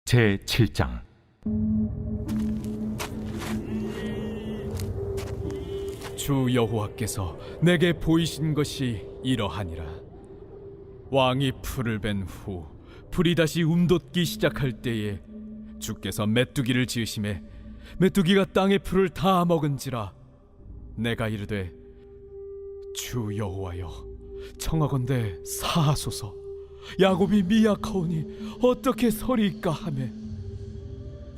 제7장. 주 여호와께서 내게 보이신 것이 이러하니라. 왕이 풀을 벤 후 풀이 다시 움돋기 시작할 때에 주께서 메뚜기를 지으심에 메뚜기가 땅의 풀을 다 먹은지라. 내가 이르되 주 여호와여, 청하건대 사하소서. 야곱이 미약하오니 어떻게 서리이까 하매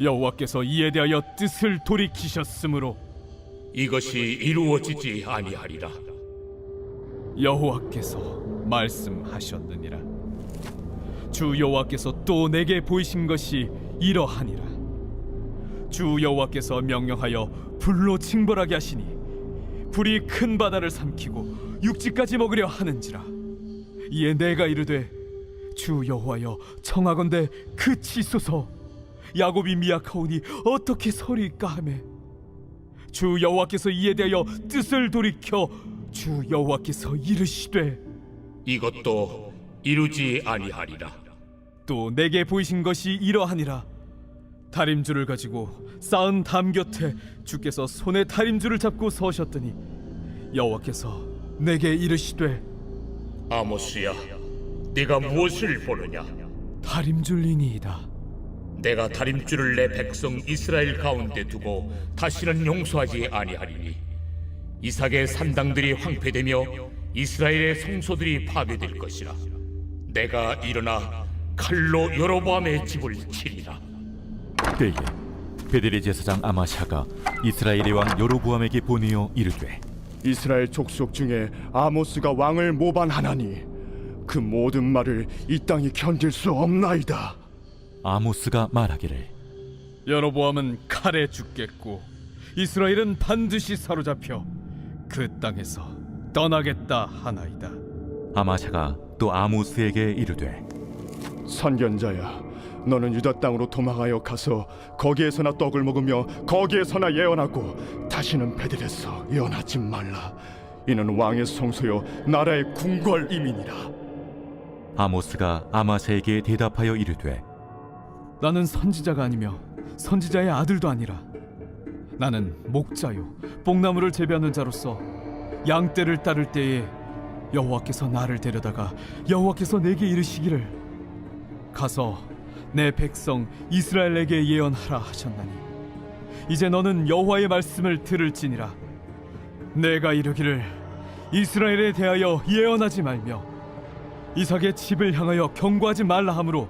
여호와께서 이에 대하여 뜻을 돌이키셨으므로 이것이 이루어지지 아니하리라. 여호와께서 말씀하셨느니라. 주 여호와께서 또 내게 보이신 것이 이러하니라. 주 여호와께서 명령하여 불로 징벌하게 하시니 불이 큰 바다를 삼키고 육지까지 먹으려 하는지라. 이에 내가 이르되 주 여호와여, 청하건대 그치소서. 야곱이 미약하오니 어떻게 서리이까 하매 주 여호와께서 이에 대하여 뜻을 돌이켜 주 여호와께서 이르시되 이것도 이루지 아니하리라. 또 내게 보이신 것이 이러하니라. 다림줄을 가지고 쌓은 담 곁에 주께서 손에 다림줄을 잡고 서셨더니 여호와께서 내게 이르시되 아모스야, 네가 무엇을 보느냐? 다림줄이니이다. 내가 다림줄을 내 백성 이스라엘 가운데 두고 다시는 용서하지 아니하리니 이삭의 산당들이 황폐되며 이스라엘의 성소들이 파괴될 것이라. 내가 일어나 칼로 여로보암의 집을 치리라. 때에 베델의 제사장 아마샤가 이스라엘의 왕 여로보암에게 보내어 이르되 이스라엘 족속 중에 아모스가 왕을 모반하나니 그 모든 말을 이 땅이 견딜 수 없나이다. 아모스가 말하기를 여로보암은 칼에 죽겠고 이스라엘은 반드시 사로잡혀 그 땅에서 떠나겠다 하나이다. 아마샤가 또 아모스에게 이르되 선견자야, 너는 유다 땅으로 도망하여 가서 거기에서나 떡을 먹으며 거기에서나 예언하고 다시는 베델에서 예언하지 말라. 이는 왕의 성소요 나라의 궁궐임이니라. 아모스가 아마샤에게 대답하여 이르되 나는 선지자가 아니며 선지자의 아들도 아니라 나는 목자요 뽕나무를 재배하는 자로서 양떼를 따를 때에 여호와께서 나를 데려다가 여호와께서 내게 이르시기를 가서 내 백성 이스라엘에게 예언하라 하셨나니 이제 너는 여호와의 말씀을 들을지니라. 내가 이르기를 이스라엘에 대하여 예언하지 말며 이삭의 집을 향하여 경고하지 말라 하므로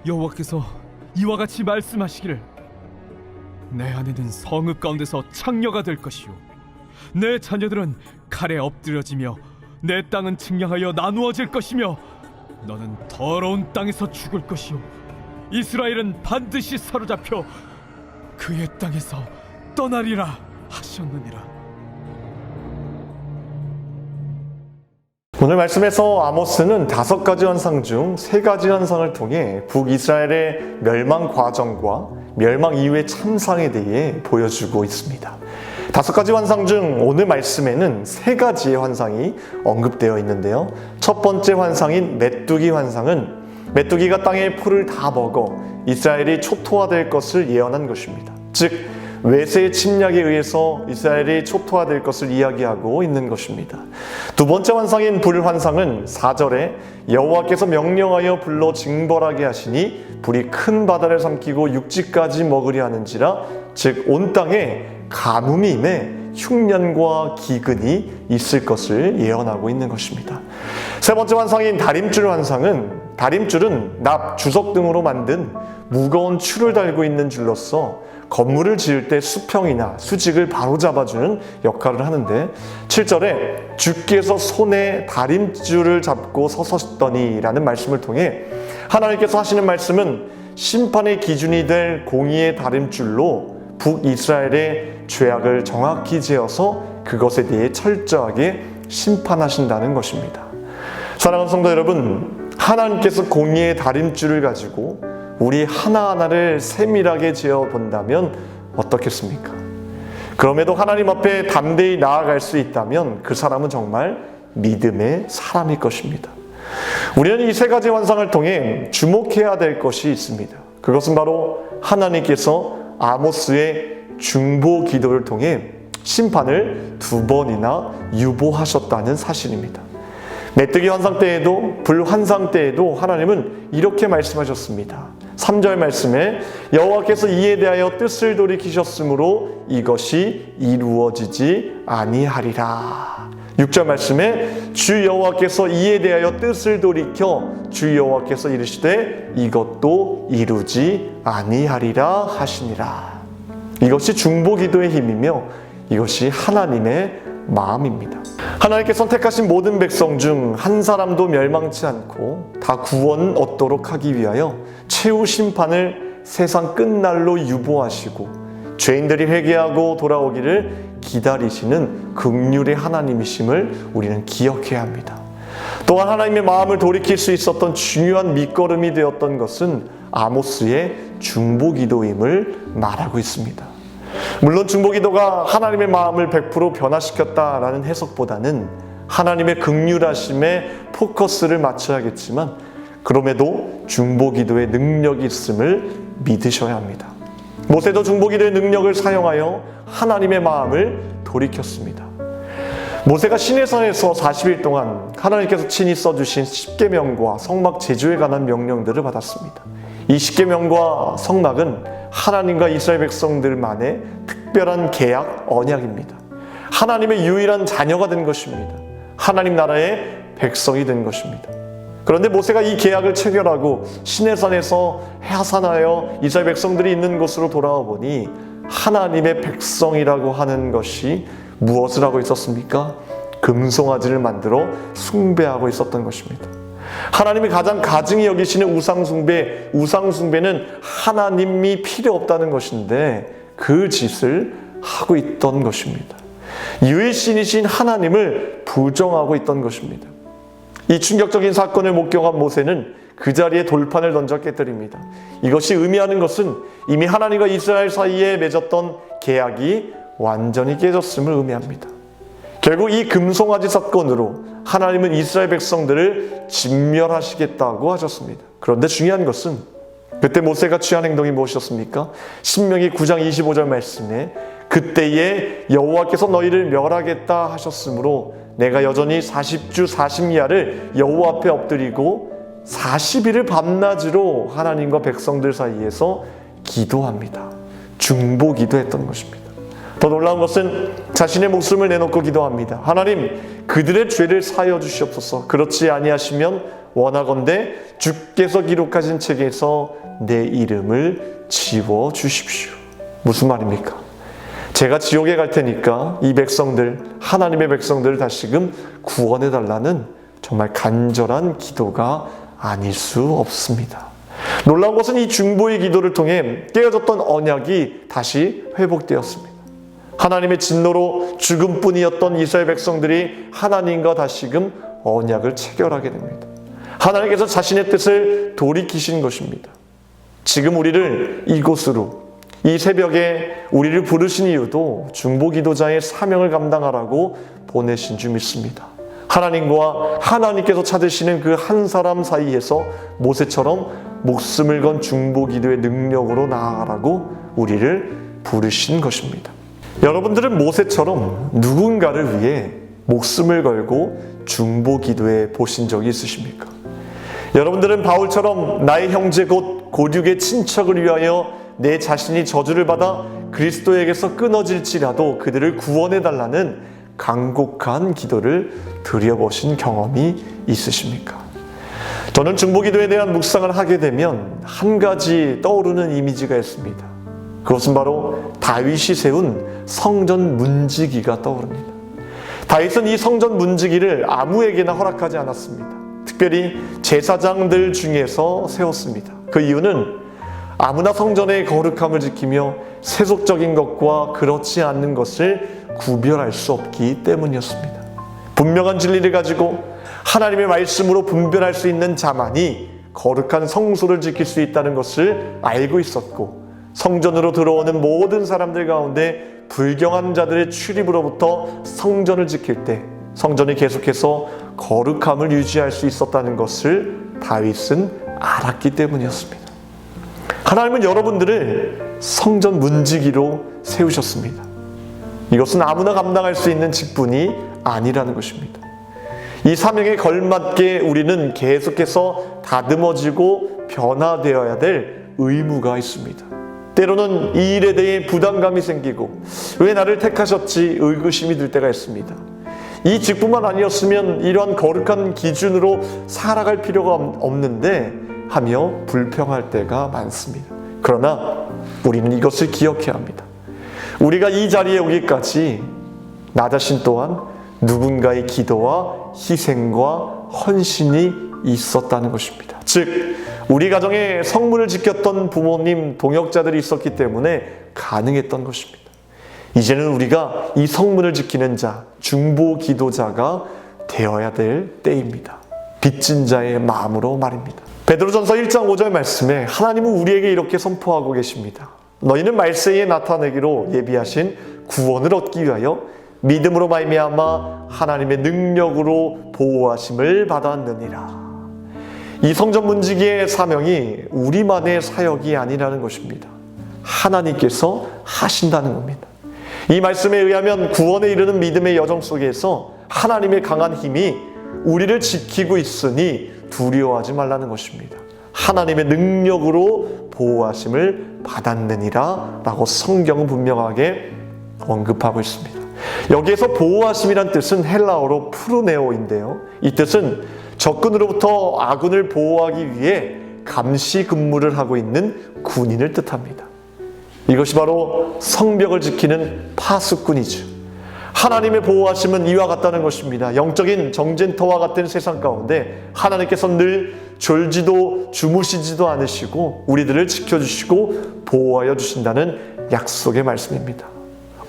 여호와께서 이와 같이 말씀하시기를 내 아내는 성읍 가운데서 창녀가 될 것이요 내 자녀들은 칼에 엎드려지며 내 땅은 측량하여 나누어질 것이며 너는 더러운 땅에서 죽을 것이요 이스라엘은 반드시 사로잡혀 그의 땅에서 떠나리라 하셨느니라. 오늘 말씀에서 아모스는 5가지 환상 중 3가지 환상을 통해 북이스라엘의 멸망 과정과 멸망 이후의 참상에 대해 보여주고 있습니다. 5가지 환상 중 오늘 말씀에는 3가지의 환상이 언급되어 있는데요. 첫 번째 환상인 메뚜기 환상은 메뚜기가 땅의 풀을 다 먹어 이스라엘이 초토화될 것을 예언한 것입니다. 즉 외세의 침략에 의해서 이스라엘이 초토화될 것을 이야기하고 있는 것입니다. 두 번째 환상인 불 환상은 4절에 여호와께서 명령하여 불로 징벌하게 하시니 불이 큰 바다를 삼키고 육지까지 먹으려 하는지라. 즉 온 땅에 가뭄이 임해 흉년과 기근이 있을 것을 예언하고 있는 것입니다. 세 번째 환상인 다림줄 환상은 다림줄은 납, 주석 등으로 만든 무거운 줄을 달고 있는 줄로서 건물을 지을 때 수평이나 수직을 바로잡아주는 역할을 하는데 7절에 주께서 손에 다림줄을 잡고 서셨더니 라는 말씀을 통해 하나님께서 하시는 말씀은 심판의 기준이 될 공의의 다림줄로 북이스라엘의 죄악을 정확히 재어서 그것에 대해 철저하게 심판하신다는 것입니다. 사랑하는 성도 여러분, 하나님께서 공의의 다림줄을 가지고 우리 하나하나를 세밀하게 재어본다면 어떻겠습니까? 그럼에도 하나님 앞에 담대히 나아갈 수 있다면 그 사람은 정말 믿음의 사람일 것입니다. 우리는 이 3가지 환상을 통해 주목해야 될 것이 있습니다. 그것은 바로 하나님께서 아모스의 중보 기도를 통해 심판을 2번이나 유보하셨다는 사실입니다. 메뚜기 환상 때에도 불환상 때에도 하나님은 이렇게 말씀하셨습니다. 3절 말씀에 여호와께서 이에 대하여 뜻을 돌이키셨으므로 이것이 이루어지지 아니하리라. 6절 말씀에 주 여호와께서 이에 대하여 뜻을 돌이켜 주 여호와께서 이르시되 이것도 이루지 아니하리라 하시니라. 이것이 중보 기도의 힘이며 이것이 하나님의 마음입니다. 하나님께 선택하신 모든 백성 중 한 사람도 멸망치 않고 다 구원 얻도록 하기 위하여 최후 심판을 세상 끝날로 유보하시고 죄인들이 회개하고 돌아오기를 기다리시는 긍휼의 하나님이심을 우리는 기억해야 합니다. 또한 하나님의 마음을 돌이킬 수 있었던 중요한 밑거름이 되었던 것은 아모스의 중보기도임을 말하고 있습니다. 물론 중보기도가 하나님의 마음을 100% 변화시켰다라는 해석보다는 하나님의 긍휼하심에 포커스를 맞춰야겠지만 그럼에도 중보기도의 능력이 있음을 믿으셔야 합니다. 모세도 중보기도의 능력을 사용하여 하나님의 마음을 돌이켰습니다. 모세가 시내산에서 40일 동안 하나님께서 친히 써주신 십계명과 성막 제주에 관한 명령들을 받았습니다. 이 십계명과 성막은 하나님과 이스라엘 백성들만의 특별한 계약, 언약입니다. 하나님의 유일한 자녀가 된 것입니다. 하나님 나라의 백성이 된 것입니다. 그런데 모세가 이 계약을 체결하고 시내산에서 하산하여 이스라엘 백성들이 있는 곳으로 돌아와 보니 하나님의 백성이라고 하는 것이 무엇을 하고 있었습니까? 금송아지를 만들어 숭배하고 있었던 것입니다. 하나님이 가장 가증히 여기시는 우상숭배는 하나님이 필요 없다는 것인데 그 짓을 하고 있던 것입니다. 유일신이신 하나님을 부정하고 있던 것입니다. 이 충격적인 사건을 목격한 모세는 그 자리에 돌판을 던져 깨뜨립니다. 이것이 의미하는 것은 이미 하나님과 이스라엘 사이에 맺었던 계약이 완전히 깨졌음을 의미합니다. 결국 이 금송아지 사건으로 하나님은 이스라엘 백성들을 진멸하시겠다고 하셨습니다. 그런데 중요한 것은 그때 모세가 취한 행동이 무엇이었습니까? 신명기 9장 25절 말씀에 그때에 여호와께서 너희를 멸하겠다 하셨으므로 내가 여전히 40주 40야를 여호와 앞에 엎드리고 40일을 밤낮으로 하나님과 백성들 사이에서 기도합니다. 중보 기도했던 것입니다. 더 놀라운 것은 자신의 목숨을 내놓고 기도합니다. 하나님, 그들의 죄를 사하여 주시옵소서. 그렇지 아니하시면 원하건대 주께서 기록하신 책에서 내 이름을 지워 주십시오. 무슨 말입니까? 제가 지옥에 갈 테니까 이 백성들, 하나님의 백성들을 다시금 구원해 달라는 정말 간절한 기도가 아닐 수 없습니다. 놀라운 것은 이 중보의 기도를 통해 깨어졌던 언약이 다시 회복되었습니다. 하나님의 진노로 죽음뿐이었던 이스라엘 백성들이 하나님과 다시금 언약을 체결하게 됩니다. 하나님께서 자신의 뜻을 돌이키신 것입니다. 지금 우리를 이곳으로 이 새벽에 우리를 부르신 이유도 중보기도자의 사명을 감당하라고 보내신 줄 믿습니다. 하나님과 하나님께서 찾으시는 그 한 사람 사이에서 모세처럼 목숨을 건 중보기도의 능력으로 나아가라고 우리를 부르신 것입니다. 여러분들은 모세처럼 누군가를 위해 목숨을 걸고 중보기도해 보신 적이 있으십니까? 여러분들은 바울처럼 나의 형제 곧 고륙의 친척을 위하여 내 자신이 저주를 받아 그리스도에게서 끊어질지라도 그들을 구원해달라는 간곡한 기도를 드려보신 경험이 있으십니까? 저는 중보기도에 대한 묵상을 하게 되면 한 가지 떠오르는 이미지가 있습니다. 그것은 바로 다윗이 세운 성전 문지기가 떠오릅니다. 다윗은 이 성전 문지기를 아무에게나 허락하지 않았습니다. 특별히 제사장들 중에서 세웠습니다. 그 이유는 아무나 성전의 거룩함을 지키며 세속적인 것과 그렇지 않는 것을 구별할 수 없기 때문이었습니다. 분명한 진리를 가지고 하나님의 말씀으로 분별할 수 있는 자만이 거룩한 성소를 지킬 수 있다는 것을 알고 있었고, 성전으로 들어오는 모든 사람들 가운데 불경한 자들의 출입으로부터 성전을 지킬 때 성전이 계속해서 거룩함을 유지할 수 있었다는 것을 다윗은 알았기 때문이었습니다. 하나님은 여러분들을 성전 문지기로 세우셨습니다. 이것은 아무나 감당할 수 있는 직분이 아니라는 것입니다. 이 사명에 걸맞게 우리는 계속해서 다듬어지고 변화되어야 될 의무가 있습니다. 때로는 이 일에 대해 부담감이 생기고 왜 나를 택하셨지 의구심이 들 때가 있습니다. 이 직분만 아니었으면 이러한 거룩한 기준으로 살아갈 필요가 없는데 하며 불평할 때가 많습니다. 그러나 우리는 이것을 기억해야 합니다. 우리가 이 자리에 오기까지 나 자신 또한 누군가의 기도와 희생과 헌신이 있었다는 것입니다. 즉 우리 가정에 성문을 지켰던 부모님, 동역자들이 있었기 때문에 가능했던 것입니다. 이제는 우리가 이 성문을 지키는 자, 중보 기도자가 되어야 될 때입니다. 빚진 자의 마음으로 말입니다. 베드로전서 1장 5절 말씀에 하나님은 우리에게 이렇게 선포하고 계십니다. 너희는 말세에 나타내기로 예비하신 구원을 얻기 위하여 믿음으로 말미암아 하나님의 능력으로 보호하심을 받았느니라. 이 성전 문지기의 사명이 우리만의 사역이 아니라는 것입니다. 하나님께서 하신다는 겁니다. 이 말씀에 의하면 구원에 이르는 믿음의 여정 속에서 하나님의 강한 힘이 우리를 지키고 있으니 두려워하지 말라는 것입니다. 하나님의 능력으로 보호하심을 받았느니라 라고 성경은 분명하게 언급하고 있습니다. 여기에서 보호하심이란 뜻은 헬라어로 프루네오인데요. 이 뜻은 적군으로부터 아군을 보호하기 위해 감시 근무를 하고 있는 군인을 뜻합니다. 이것이 바로 성벽을 지키는 파수꾼이죠. 하나님의 보호하심은 이와 같다는 것입니다. 영적인 정전터와 같은 세상 가운데 하나님께서 늘 졸지도 주무시지도 않으시고 우리들을 지켜주시고 보호하여 주신다는 약속의 말씀입니다.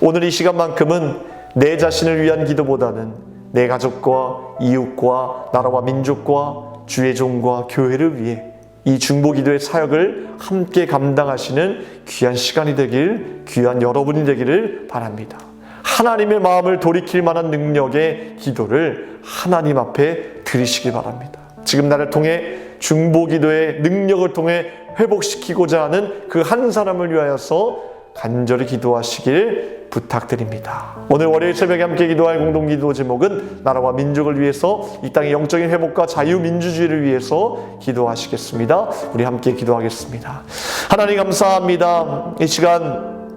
오늘 이 시간만큼은 내 자신을 위한 기도보다는 내 가족과 이웃과 나라와 민족과 주의 종과 교회를 위해 이 중보기도의 사역을 함께 감당하시는 귀한 시간이 되길, 귀한 여러분이 되기를 바랍니다. 하나님의 마음을 돌이킬 만한 능력의 기도를 하나님 앞에 드리시기 바랍니다. 지금 나를 통해 중보기도의 능력을 통해 회복시키고자 하는 그 한 사람을 위하여서 간절히 기도하시길 부탁드립니다. 오늘 월요일 새벽에 함께 기도할 공동기도 제목은 나라와 민족을 위해서 이 땅의 영적인 회복과 자유민주주의를 위해서 기도하시겠습니다. 우리 함께 기도하겠습니다. 하나님 감사합니다. 이 시간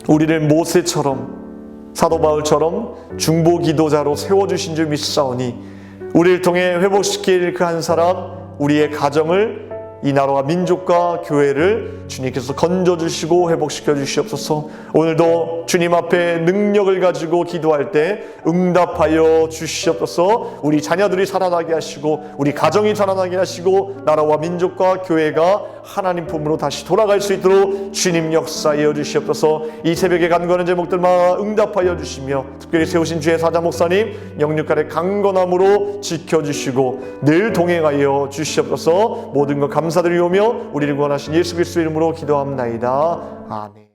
우리를 모세처럼 사도 바울처럼 중보기도자로 세워주신 줄 믿사오니 우리를 통해 회복시킬 그 한 사람, 우리의 가정을 이 나라와 민족과 교회를 주님께서 건져주시고 회복시켜 주시옵소서. 오늘도 주님 앞에 능력을 가지고 기도할 때 응답하여 주시옵소서. 우리 자녀들이 살아나게 하시고 우리 가정이 살아나게 하시고 나라와 민족과 교회가 하나님 품으로 다시 돌아갈 수 있도록 주님 역사하여 주시옵소서. 이 새벽에 간구하는 제목들마다 응답하여 주시며 특별히 세우신 주의 사자 목사님 영육간의 강건함으로 지켜주시고 늘 동행하여 주시옵소서. 모든 것 감사드리오며 우리를 구원하신 예수 그리스도 이름으로 기도합나이다. 아멘.